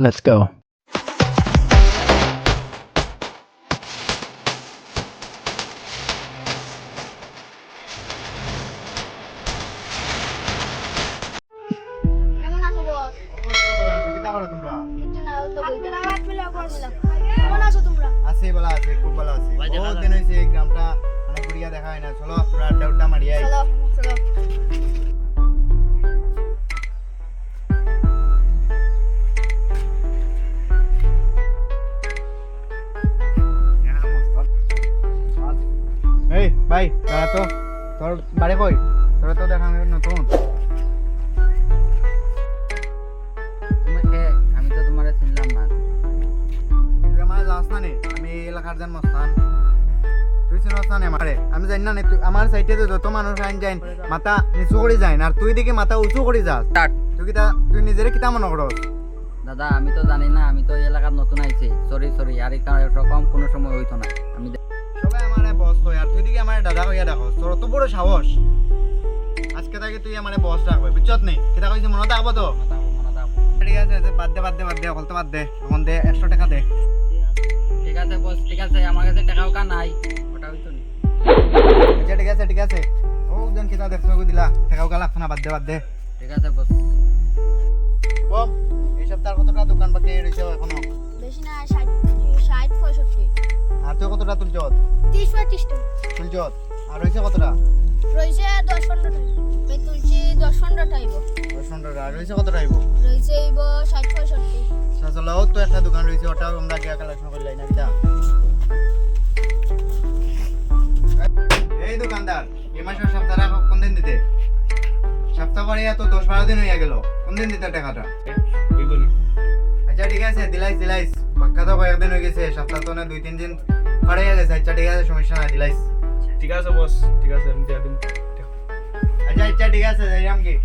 Let's go. কেমন আছো বস? কিতা করো তোমরা? কিছু না, ওই তো বইতে রাত মিলা করছিলাম। কেমন আছো তোমরা? আছি ভালো আছি, খুব ভালো আছি। বহুত দিন হইছে এই গ্রামটা মানে ঘুরিয়া দেখা হয় না। চলো তোরা আড্ডা উড্ডা মারি আই। চলো চলো। এই ভাই দাঁড়া তো, তোর বাড়ি কই? তোরা তো দেখা হয় নতুন। তুমি কে? আমি তো তোমারে চিনলাম না। তুই আমার জানাস না নে, আমি এই এলাকার জন মস্তান। তুই চিনস না নে আমারে? আমি জানি না নে, তুই আমার সাইডে তো যত মানুষ আইন যাইন মাথা নিচু করে যায় আর তুই দেখি মাথা উঁচু করে যাস। স্টার্ট। তুই নিজেরে কিতা মনে করস? দাদা আমি তো জানি না, আমি তো এই এলাকার নতুন আইছি। সরি আর এরকম কোনো সময় হইতো না। আমি সবাই আমারে বস কই আর তুই দিকে আমারে দাদা কইয়া দেখো। তোর তো বড় সাহস। আজকে থেকে তুই আমারে বস রাখবে, বুঝছত নি? কিতা কইছি মনে থাকবো তো? মনে থাকবো। ঠিক আছে, বাদ দে বলতে বাদ দে। এখন দে 100 টাকা দে। ঠিক আছে বস, ঠিক আছে। আমার কাছে টাকাও কা নাই, ওটা হইতো না। আচ্ছা ঠিক আছে। ও জন কিতা দেখছো গো দিলা। টাকাও গা লাগছ না, বাদ দে। ঠিক আছে বস। বম এই সপ্তাহ কত টাকা দোকান বাকি রইছে এখনো? বেশি না, 60 65। আর তুই কত টাকা তুলছত? 30 35 টাকা। তুলছত আর রইছে কত টাকা? রইছে 10 15 টাকা। আমি তুলছি 10 15 টাইব। 10 টাকা আর রইছে কত টাকা আইবো? রইছে ইব 60 65। আসলে ও তো একটা দোকান রইছে, ওটাও আমরা গিয়া কালেকশন করলাই না কিতা? এই দোকানদার এই মাসের সপ্তাহটা কোন দিন দিতে? সপ্তাহ পরে তো 10 12 দিন হইয়া গেল, কোন দিন দিতে টাকাটা? আচ্ছা ঠিক আছে, দিলাইস বাক্কা তো কয়েকদিন হয়ে গেছে, সপ্তাহ তো না 2 3 দিন পরে গেছে। আচ্ছা ঠিক আছে, সমস্যা নাই, দিলাইস। ঠিক আছে বস, ঠিক আছে আমি দিয়ে দিন। আচ্ছা ঠিক আছে, যাইরাম কি?